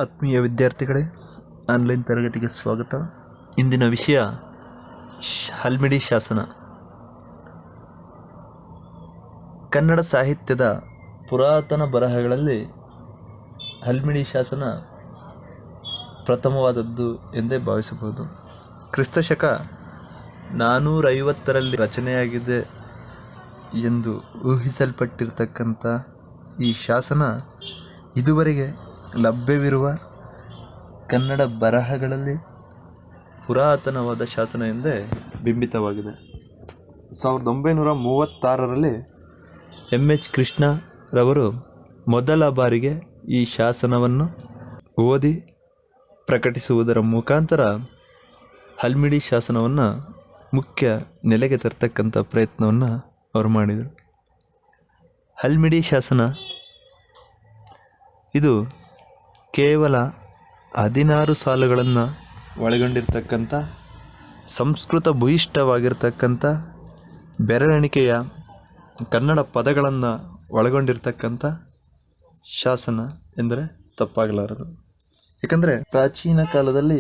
ಆತ್ಮೀಯ ವಿದ್ಯಾರ್ಥಿಗಳೇ, ಆನ್ಲೈನ್ ತರಗತಿಗೆ ಸ್ವಾಗತ. ಇಂದಿನ ವಿಷಯ ಹಲ್ಮಿಡಿ ಶಾಸನ. ಕನ್ನಡ ಸಾಹಿತ್ಯದ ಪುರಾತನ ಬರಹಗಳಲ್ಲಿ ಹಲ್ಮಿಡಿ ಶಾಸನ ಪ್ರಥಮವಾದದ್ದು ಎಂದೇ ಭಾವಿಸಬಹುದು. ಕ್ರಿಸ್ತಶಕ 450ರಲ್ಲಿ ರಚನೆಯಾಗಿದೆ ಎಂದು ಊಹಿಸಲ್ಪಟ್ಟಿರತಕ್ಕಂಥ ಈ ಶಾಸನ ಇದುವರೆಗೆ ಲಭ್ಯವಿರುವ ಕನ್ನಡ ಬರಹಗಳಲ್ಲಿ ಪುರಾತನವಾದ ಶಾಸನ ಎಂದೇ ಬಿಂಬಿತವಾಗಿದೆ. 1936ರಲ್ಲಿ ಎಚ್ ಕೃಷ್ಣರವರು ಮೊದಲ ಬಾರಿಗೆ ಈ ಶಾಸನವನ್ನು ಓದಿ ಪ್ರಕಟಿಸುವುದರ ಮುಖಾಂತರ ಹಲ್ಮಿಡಿ ಶಾಸನವನ್ನು ಮುಖ್ಯ ನೆಲೆಗೆ ತರ್ತಕ್ಕಂಥ ಪ್ರಯತ್ನವನ್ನು ಅವರು ಮಾಡಿದರು. ಹಲ್ಮಿಡಿ ಶಾಸನ ಇದು ಕೇವಲ 16 ಸಾಲುಗಳನ್ನು ಒಳಗೊಂಡಿರ್ತಕ್ಕಂಥ ಸಂಸ್ಕೃತ ಭೂಯಿಷ್ಠವಾಗಿರ್ತಕ್ಕಂಥ ಬೆರಳೆಣಿಕೆಯ ಕನ್ನಡ ಪದಗಳನ್ನು ಒಳಗೊಂಡಿರ್ತಕ್ಕಂಥ ಶಾಸನ ಎಂದರೆ ತಪ್ಪಾಗಲಾರದು. ಏಕೆಂದರೆ ಪ್ರಾಚೀನ ಕಾಲದಲ್ಲಿ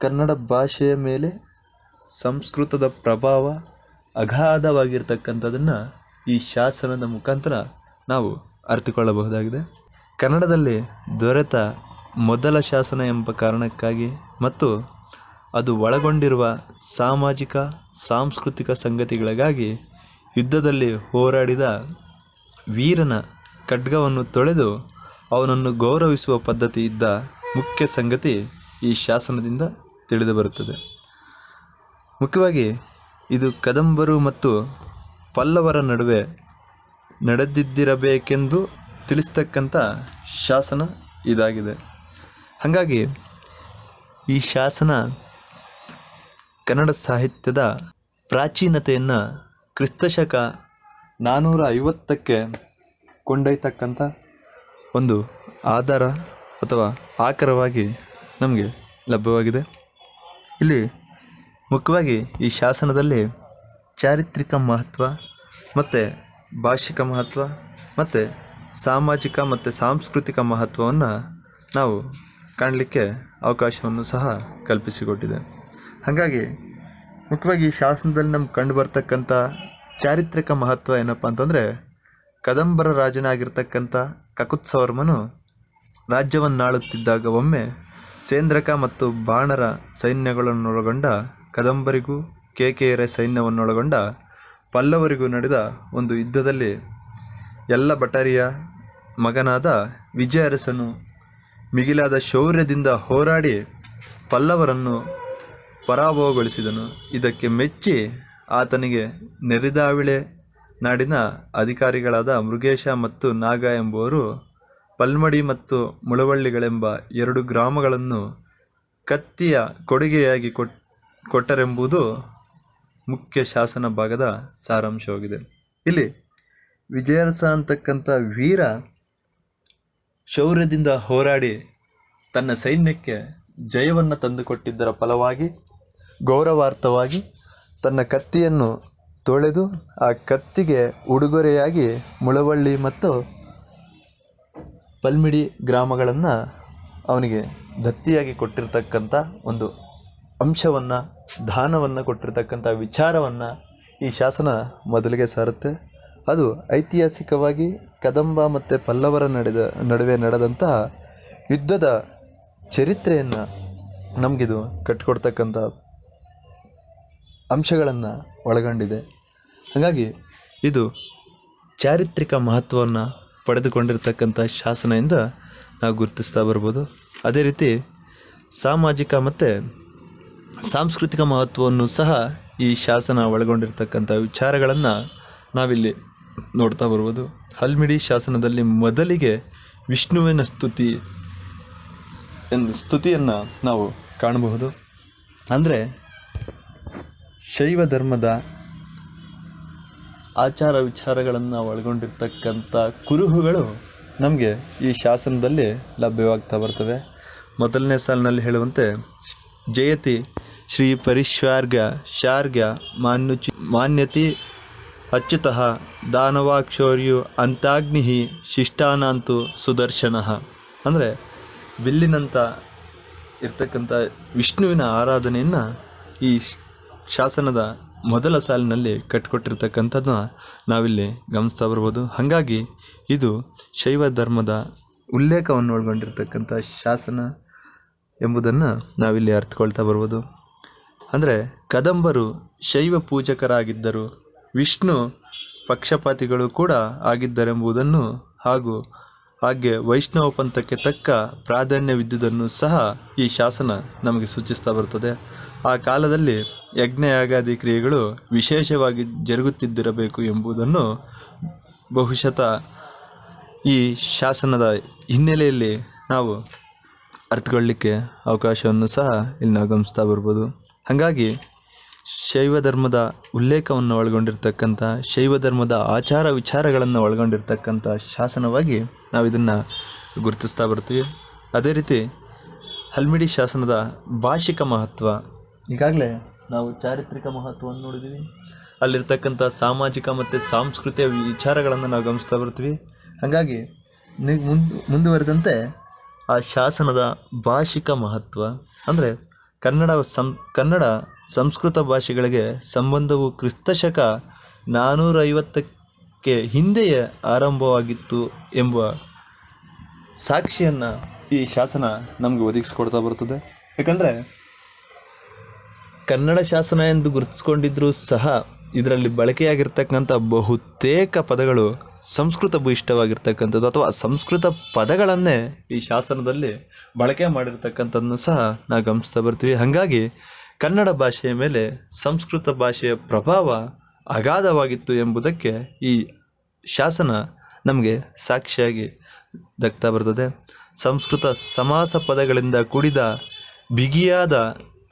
ಕನ್ನಡ ಭಾಷೆಯ ಮೇಲೆ ಸಂಸ್ಕೃತದ ಪ್ರಭಾವ ಅಗಾಧವಾಗಿರ್ತಕ್ಕಂಥದ್ದನ್ನು ಈ ಶಾಸನದ ಮುಖಾಂತರ ನಾವು ಅರಿತುಕೊಳ್ಳಬಹುದಾಗಿದೆ. ಕನ್ನಡದಲ್ಲಿ ದೊರೆತ ಮೊದಲ ಶಾಸನ ಎಂಬ ಕಾರಣಕ್ಕಾಗಿ ಮತ್ತು ಅದು ಒಳಗೊಂಡಿರುವ ಸಾಮಾಜಿಕ ಸಾಂಸ್ಕೃತಿಕ ಸಂಗತಿಗಳಿಗಾಗಿ ಯುದ್ಧದಲ್ಲಿ ಹೋರಾಡಿದ ವೀರನ ಖಡ್ಗವನ್ನು ತೊಳೆದು ಅವನನ್ನು ಗೌರವಿಸುವ ಪದ್ಧತಿ ಇದ್ದ ಮುಖ್ಯ ಸಂಗತಿ ಈ ಶಾಸನದಿಂದ ತಿಳಿದು ಬರುತ್ತದೆ. ಮುಖ್ಯವಾಗಿ ಇದು ಕದಂಬರು ಮತ್ತು ಪಲ್ಲವರ ನಡುವೆ ನಡೆದಿದ್ದಿರಬೇಕೆಂದು ತಿಳಿಸ್ತಕ್ಕಂಥ ಶಾಸನ ಇದಾಗಿದೆ. ಹಾಗಾಗಿ ಈ ಶಾಸನ ಕನ್ನಡ ಸಾಹಿತ್ಯದ ಪ್ರಾಚೀನತೆಯನ್ನು ಕ್ರಿಸ್ತಶಕ 450ಕ್ಕೆ ಕೊಂಡೊಯ್ತಕ್ಕಂಥ ಒಂದು ಆಧಾರ ಅಥವಾ ಆಕರವಾಗಿ ನಮಗೆ ಲಭ್ಯವಾಗಿದೆ. ಇಲ್ಲಿ ಮುಖ್ಯವಾಗಿ ಈ ಶಾಸನದಲ್ಲಿ ಚಾರಿತ್ರಿಕ ಮಹತ್ವ ಮತ್ತು ಭಾಷಿಕ ಮಹತ್ವ ಮತ್ತು ಸಾಮಾಜಿಕ ಮತ್ತು ಸಾಂಸ್ಕೃತಿಕ ಮಹತ್ವವನ್ನು ನಾವು ಕಾಣಲಿಕ್ಕೆ ಅವಕಾಶವನ್ನು ಸಹ ಕಲ್ಪಿಸಿಕೊಟ್ಟಿದೆ. ಹಾಗಾಗಿ ಮುಖ್ಯವಾಗಿ ಈ ಶಾಸನದಲ್ಲಿ ನಮ್ಗೆ ಕಂಡು ಬರ್ತಕ್ಕಂಥ ಚಾರಿತ್ರಿಕ ಮಹತ್ವ ಏನಪ್ಪ ಅಂತಂದರೆ, ಕದಂಬರ ರಾಜನಾಗಿರ್ತಕ್ಕಂಥ ಕಕುತ್ಸವರ್ಮನು ರಾಜ್ಯವನ್ನಾಳುತ್ತಿದ್ದಾಗ ಒಮ್ಮೆ ಸೇಂದ್ರಕ ಮತ್ತು ಬಾಣರ ಸೈನ್ಯಗಳನ್ನೊಳಗೊಂಡ ಕದಂಬರಿಗೂ ಕೇಕೆಯರ ಸೈನ್ಯವನ್ನೊಳಗೊಂಡ ಪಲ್ಲವರಿಗೂ ನಡೆದ ಒಂದು ಯುದ್ಧದಲ್ಲಿ ಎಲ್ಲ ಭಟರಿಯ ಮಗನಾದ ವಿಜಯಾರಸನು ಮಿಗಿಲಾದ ಶೌರ್ಯದಿಂದ ಹೋರಾಡಿ ಪಲ್ಲವರನ್ನು ಪರಾಭವಗೊಳಿಸಿದನು. ಇದಕ್ಕೆ ಮೆಚ್ಚಿ ಆತನಿಗೆ ನೆರಿದಾವಿಳೆ ನಾಡಿನ ಅಧಿಕಾರಿಗಳಾದ ಮೃಗೇಶ ಮತ್ತು ನಾಗ ಎಂಬುವರು ಪಲ್ಮಡಿ ಮತ್ತು ಮುಳವಳ್ಳಿಗಳೆಂಬ 2 ಗ್ರಾಮಗಳನ್ನು ಕತ್ತಿಯ ಕೊಡುಗೆಯಾಗಿ ಕೊಟ್ಟರೆಂಬುದು ಮುಖ್ಯ ಶಾಸನ ಭಾಗದ ಸಾರಾಂಶವಾಗಿದೆ. ಇಲ್ಲಿ ವಿಜಯಾರಸ ಅಂತಕ್ಕಂಥ ವೀರ ಶೌರ್ಯದಿಂದ ಹೋರಾಡಿ ತನ್ನ ಸೈನ್ಯಕ್ಕೆ ಜಯವನ್ನು ತಂದುಕೊಟ್ಟಿದ್ದರ ಫಲವಾಗಿ ಗೌರವಾರ್ಥವಾಗಿ ತನ್ನ ಕತ್ತಿಯನ್ನು ತೊಳೆದು ಆ ಕತ್ತಿಗೆ ಉಡುಗೊರೆಯಾಗಿ ಮುಳವಳ್ಳಿ ಮತ್ತು ಪಲ್ಮಿಡಿ ಗ್ರಾಮಗಳನ್ನು ಅವನಿಗೆ ದತ್ತಿಯಾಗಿ ಕೊಟ್ಟಿರ್ತಕ್ಕಂಥ ಒಂದು ಅಂಶವನ್ನು, ದಾನವನ್ನು ಕೊಟ್ಟಿರ್ತಕ್ಕಂಥ ವಿಚಾರವನ್ನು ಈ ಶಾಸನ ಮೊದಲಿಗೆ ಸಾರುತ್ತೆ. ಅದು ಐತಿಹಾಸಿಕವಾಗಿ ಕದಂಬ ಮತ್ತು ಪಲ್ಲವರ ನಡುವೆ ನಡೆದಂತಹ ಯುದ್ಧದ ಚರಿತ್ರೆಯನ್ನು ನಮಗಿದು ಕಟ್ಟಿಕೊಡ್ತಕ್ಕಂಥ ಅಂಶಗಳನ್ನು ಒಳಗೊಂಡಿದೆ. ಹಾಗಾಗಿ ಇದು ಚಾರಿತ್ರಿಕ ಮಹತ್ವವನ್ನು ಪಡೆದುಕೊಂಡಿರ್ತಕ್ಕಂಥ ಶಾಸನ ಎಂದು ನಾವು ಗುರುತಿಸ್ತಾ ಬರ್ಬೋದು. ಅದೇ ರೀತಿ ಸಾಮಾಜಿಕ ಮತ್ತು ಸಾಂಸ್ಕೃತಿಕ ಮಹತ್ವವನ್ನು ಸಹ ಈ ಶಾಸನ ಒಳಗೊಂಡಿರ್ತಕ್ಕಂಥ ವಿಚಾರಗಳನ್ನು ನಾವಿಲ್ಲಿ ನೋಡ್ತಾ ಬರ್ಬೋದು. ಹಲ್ಮಿಡಿ ಶಾಸನದಲ್ಲಿ ಮೊದಲಿಗೆ ವಿಷ್ಣುವಿನ ಸ್ತುತಿಯನ್ನು ನಾವು ಕಾಣಬಹುದು. ಅಂದರೆ ಶೈವ ಧರ್ಮದ ಆಚಾರ ವಿಚಾರಗಳನ್ನು ಒಳಗೊಂಡಿರ್ತಕ್ಕಂಥ ಕುರುಹುಗಳು ನಮಗೆ ಈ ಶಾಸನದಲ್ಲಿ ಲಭ್ಯವಾಗ್ತಾ ಬರ್ತವೆ. ಮೊದಲನೇ ಸಾಲಿನಲ್ಲಿ ಹೇಳುವಂತೆ ಜಯತಿ ಶ್ರೀ ಪರಿಶ್ವಾರ್ಗ ಶಾರ್ಗ್ಯ ಮಾನ್ಯತಿ ಅಚ್ಯುತಃ ದಾನವಾಕ್ಷೌರ್ಯು ಅಂತಾಗ್ನಿ ಶಿಷ್ಟಾನಾಂತು ಸುದರ್ಶನ. ಅಂದರೆ ಬಿಲ್ಲಿನಂಥ ಇರ್ತಕ್ಕಂಥ ವಿಷ್ಣುವಿನ ಆರಾಧನೆಯನ್ನು ಈ ಶಾಸನದ ಮೊದಲ ಸಾಲಿನಲ್ಲಿ ಕಟ್ಟಿಕೊಟ್ಟಿರ್ತಕ್ಕಂಥದ್ದನ್ನ ನಾವಿಲ್ಲಿ ಗಮನಿಸ್ತಾ ಬರ್ಬೋದು. ಹಾಗಾಗಿ ಇದು ಶೈವ ಧರ್ಮದ ಉಲ್ಲೇಖವನ್ನು ಒಳಗೊಂಡಿರ್ತಕ್ಕಂಥ ಶಾಸನ ಎಂಬುದನ್ನು ನಾವಿಲ್ಲಿ ಅರ್ಥಕೊಳ್ತಾ ಬರ್ಬೋದು. ಅಂದರೆ ಕದಂಬರು ಶೈವ ಪೂಜಕರಾಗಿದ್ದರು, ವಿಷ್ಣು ಪಕ್ಷಪಾತಿಗಳು ಕೂಡ ಆಗಿದ್ದರೆಂಬುದನ್ನು ಹಾಗೆ ವೈಷ್ಣವ ಪಂಥಕ್ಕೆ ತಕ್ಕ ಪ್ರಾಧಾನ್ಯವಿದ್ದುದನ್ನು ಸಹ ಈ ಶಾಸನ ನಮಗೆ ಸೂಚಿಸ್ತಾ ಬರ್ತದೆ. ಆ ಕಾಲದಲ್ಲಿ ಯಜ್ಞಯಾಗಾದಿ ಕ್ರಿಯೆಗಳು ವಿಶೇಷವಾಗಿ ಜರುಗುತ್ತಿದ್ದಿರಬೇಕು ಎಂಬುದನ್ನು ಬಹುಶಃ ಈ ಶಾಸನದ ಹಿನ್ನೆಲೆಯಲ್ಲಿ ನಾವು ಅರ್ಥಕೊಳ್ಳಿಕ್ಕೆ ಅವಕಾಶವನ್ನು ಸಹ ಇಲ್ಲಿ ನಾವು ಗಮನಿಸ್ತಾ ಬರ್ಬೋದು. ಹಾಗಾಗಿ ಶೈವ ಧರ್ಮದ ಉಲ್ಲೇಖವನ್ನು ಒಳಗೊಂಡಿರ್ತಕ್ಕಂಥ ಶೈವ ಧರ್ಮದ ಆಚಾರ ವಿಚಾರಗಳನ್ನು ಒಳಗೊಂಡಿರ್ತಕ್ಕಂಥ ಶಾಸನವಾಗಿ ನಾವು ಇದನ್ನು ಗುರುತಿಸ್ತಾ ಬರ್ತೀವಿ. ಅದೇ ರೀತಿ ಹಲ್ಮಿಡಿ ಶಾಸನದ ಭಾಷಿಕ ಮಹತ್ವ, ಈಗಾಗಲೇ ನಾವು ಚಾರಿತ್ರಿಕ ಮಹತ್ವವನ್ನು ನೋಡಿದ್ದೀವಿ, ಅಲ್ಲಿರ್ತಕ್ಕಂಥ ಸಾಮಾಜಿಕ ಮತ್ತು ಸಾಂಸ್ಕೃತಿಕ ವಿಚಾರಗಳನ್ನು ನಾವು ಗಮನಿಸ್ತಾ ಬರ್ತೀವಿ. ಹಾಗಾಗಿ ಮುಂದುವರೆದಂತೆ ಆ ಶಾಸನದ ಭಾಷಿಕ ಮಹತ್ವ ಅಂದರೆ ಕನ್ನಡ ಸಂಸ್ಕೃತ ಭಾಷೆಗಳಿಗೆ ಸಂಬಂಧವು ಕ್ರಿಸ್ತಶಕ 450ಕ್ಕೆ ಹಿಂದೆಯೇ ಆರಂಭವಾಗಿತ್ತು ಎಂಬ ಸಾಕ್ಷಿಯನ್ನು ಈ ಶಾಸನ ನಮಗೆ ಒದಗಿಸಿಕೊಡ್ತಾ ಬರ್ತದೆ. ಯಾಕಂದರೆ ಕನ್ನಡ ಶಾಸನ ಎಂದು ಗುರುತಿಸ್ಕೊಂಡಿದ್ರೂ ಸಹ ಇದರಲ್ಲಿ ಬಳಕೆಯಾಗಿರ್ತಕ್ಕಂಥ ಬಹುತೇಕ ಪದಗಳು ಸಂಸ್ಕೃತ ಭೂಯಿಷ್ಠವಾಗಿರ್ತಕ್ಕಂಥದ್ದು ಅಥವಾ ಸಂಸ್ಕೃತ ಪದಗಳನ್ನೇ ಈ ಶಾಸನದಲ್ಲಿ ಬಳಕೆ ಮಾಡಿರ್ತಕ್ಕಂಥದ್ದನ್ನು ಸಹ ನಾವು ಗಮನಿಸ್ತಾ ಬರ್ತೀವಿ. ಹಾಗಾಗಿ ಕನ್ನಡ ಭಾಷೆಯ ಮೇಲೆ ಸಂಸ್ಕೃತ ಭಾಷೆಯ ಪ್ರಭಾವ ಅಗಾಧವಾಗಿತ್ತು ಎಂಬುದಕ್ಕೆ ಈ ಶಾಸನ ನಮಗೆ ಸಾಕ್ಷಿಯಾಗಿ ದಕ್ತಾ ಬರ್ತದೆ. ಸಂಸ್ಕೃತ ಸಮಾಸ ಪದಗಳಿಂದ ಕೂಡಿದ ಬಿಗಿಯಾದ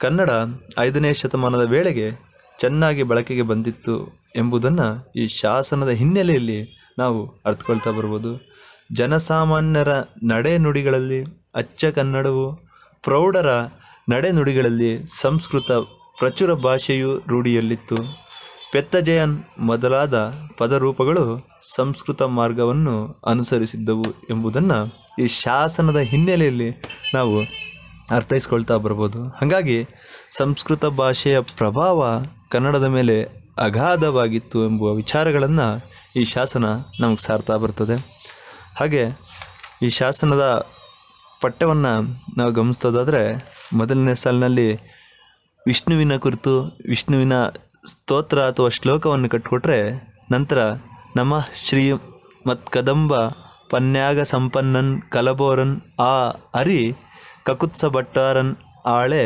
ಕನ್ನಡ 5ನೇ ಶತಮಾನದ ವೇಳೆಗೆ ಚೆನ್ನಾಗಿ ಬಳಕೆಗೆ ಬಂದಿತ್ತು ಎಂಬುದನ್ನು ಈ ಶಾಸನದ ಹಿನ್ನೆಲೆಯಲ್ಲಿ ನಾವು ಅರ್ಥಕೊಳ್ತಾ ಬರ್ಬೋದು. ಜನಸಾಮಾನ್ಯರ ನಡೆನುಡಿಗಳಲ್ಲಿ ಅಚ್ಚ ಕನ್ನಡವು, ಪ್ರೌಢರ ನಡೆನುಡಿಗಳಲ್ಲಿ ಸಂಸ್ಕೃತ ಪ್ರಚುರ ಭಾಷೆಯು ರೂಢಿಯಲ್ಲಿತ್ತು. ಪೆತ್ತಜೆಯನ್ ಮೊದಲಾದ ಪದರೂಪಗಳು ಸಂಸ್ಕೃತ ಮಾರ್ಗವನ್ನು ಅನುಸರಿಸಿದ್ದವು ಎಂಬುದನ್ನು ಈ ಶಾಸನದ ಹಿನ್ನೆಲೆಯಲ್ಲಿ ನಾವು ಅರ್ಥೈಸ್ಕೊಳ್ತಾ ಬರ್ಬೋದು. ಹಾಗಾಗಿ ಸಂಸ್ಕೃತ ಭಾಷೆಯ ಪ್ರಭಾವ ಕನ್ನಡದ ಮೇಲೆ ಅಗಾಧವಾಗಿತ್ತು ಎಂಬುವ ವಿಚಾರಗಳನ್ನು ಈ ಶಾಸನ ನಮಗೆ ಸಾರ್ತಾ ಬರ್ತದೆ. ಹಾಗೆ ಈ ಶಾಸನದ ಪಠ್ಯವನ್ನು ನಾವು ಗಮನಿಸೋದಾದರೆ ಮೊದಲನೇ ಸಾಲಿನಲ್ಲಿ ವಿಷ್ಣುವಿನ ಕುರಿತು ವಿಷ್ಣುವಿನ ಸ್ತೋತ್ರ ಅಥವಾ ಶ್ಲೋಕವನ್ನು ಕಟ್ಟಿಕೊಟ್ರೆ, ನಂತರ ನಮಃ ಶ್ರೀ ಮತ್ಕದಂಬ ಪನ್ಯಾಗ ಸಂಪನ್ನನ್ ಕಲಬೋರನ್ ಆ ಅರಿ ಕಕುತ್ಸ ಭಟ್ಟಾರನ್ ಆಳೆ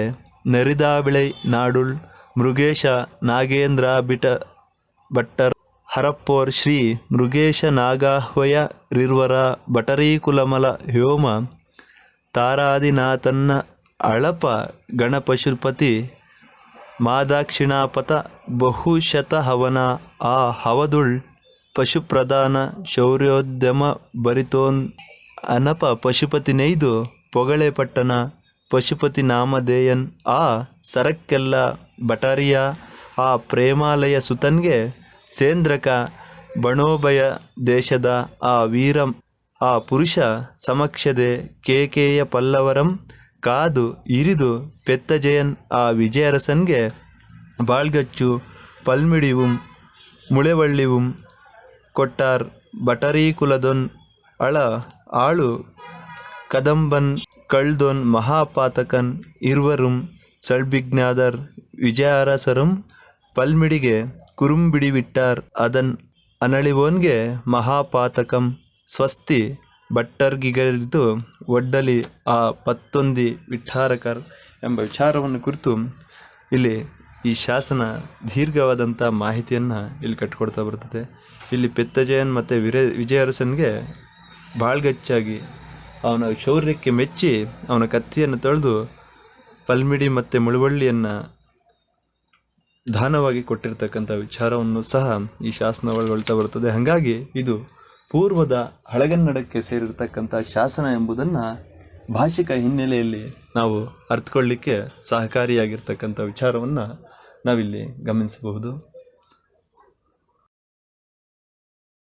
ನೆರಿದಾಬಿಳೈ ನಾಡುಳ್ ಮೃಗೇಶ ನಾಗೇಂದ್ರ ಭಟ್ಟರ್ ಹರಪ್ಪೋರ್ ಶ್ರೀ ಮೃಗೇಶ ನಾಗಾಹ್ವಯ ರಿರ್ವರ ಬಟರೀಕುಲಮಲ ವ್ಯೋಮ ತಾರಾದಿನಾಥನ್ನ ಅಳಪ ಗಣಪಶುಪತಿ ಮಾದಾಕ್ಷಿಣಾಪತ ಬಹುಶತ ಹವನ ಆ ಹವದುಳ್ ಪಶುಪ್ರಧಾನ ಶೌರ್ಯೋದ್ಯಮ ಬರಿತೋನ್ ಅನಪ ಪಶುಪತಿ ನೈದು ಪೊಗಳೆ ಪಟ್ಟಣ ಪಶುಪತಿ ನಾಮಧೇಯನ್ ಆ ಸರಕ್ಕೆಲ್ಲ ಬಟಾರಿಯ ಆ ಪ್ರೇಮಾಲಯ ಸುತನ್ಗೆ ಸೇಂದ್ರಕ ಬಣೋಭಯ ದೇಶದ ಆ ವೀರ ಆ ಪುರುಷ ಸಮಕ್ಷದೆ ಕೇಕೆಯ ಪಲ್ಲವರಂ ಕಾದು ಇರಿದು ಪೆತ್ತಜೆಯನ್ ಆ ವಿಜಯರಸನ್ಗೆ ಬಾಳ್ಗಚ್ಚು ಪಲ್ಮಿಡಿವುಂ ಮುಳೆವಳ್ಳಿವುಂ ಕೊಟ್ಟಾರ್ ಬಟರೀಕುಲದೊನ್ ಆಳು ಕದಂಬನ್ ಕಳ್ದೊನ್ ಮಹಾಪಾತಕನ್ ಇರುವರುಂ ಸಳ್ಬಿಜ್ಞಾದರ್ ವಿಜಯಾರಸರುಂ ಪಲ್ಮಿಡಿಗೆ ಕುರುಂಬಿಡಿವಿಟ್ಟಾರ್ ಅದನ್ ಅನಳಿವೋನ್ಗೆ ಮಹಾಪಾತಕಂ ಸ್ವಸ್ತಿ ಭಟ್ಟರ್ಗಿಗರಿದು ಒಡ್ಡಲಿ ಆ ಪತ್ತೊಂದಿ ವಿಠಾರಕರ್ ಎಂಬ ವಿಚಾರವನ್ನು ಕುರಿತು ಇಲ್ಲಿ ಈ ಶಾಸನ ದೀರ್ಘವಾದಂಥ ಮಾಹಿತಿಯನ್ನು ಇಲ್ಲಿ ಕಟ್ಟಿಕೊಡ್ತಾ ಬರ್ತದೆ. ಇಲ್ಲಿ ಪೆತ್ತಜೆಯನ್ ಮತ್ತು ವಿಜಯರಸನ್ಗೆ ಬಾಳ್ಗಚ್ಚಾಗಿ ಅವನ ಶೌರ್ಯಕ್ಕೆ ಮೆಚ್ಚಿ ಅವನ ಕತ್ತಿಯನ್ನು ತೊಳೆದು ಪಲ್ಮಿಡಿ ಮತ್ತು ಮುಳುವಳ್ಳಿಯನ್ನು ದಾನವಾಗಿ ಕೊಟ್ಟಿರ್ತಕ್ಕಂಥ ವಿಚಾರವನ್ನು ಸಹ ಈ ಶಾಸನ ಒಳಗೊಳ್ತಾ ಬರ್ತದೆ. ಹಾಗಾಗಿ ಇದು ಪೂರ್ವದ ಹಳಗನ್ನಡಕ್ಕೆ ಸೇರಿರ್ತಕ್ಕಂಥ ಶಾಸನ ಎಂಬುದನ್ನು ಭಾಷಿಕ ಹಿನ್ನೆಲೆಯಲ್ಲಿ ನಾವು ಅರ್ಥಕೊಳ್ಳಿಕ್ಕೆ ಸಹಕಾರಿಯಾಗಿರ್ತಕ್ಕಂಥ ವಿಚಾರವನ್ನು ನಾವಿಲ್ಲಿ ಗಮನಿಸಬಹುದು.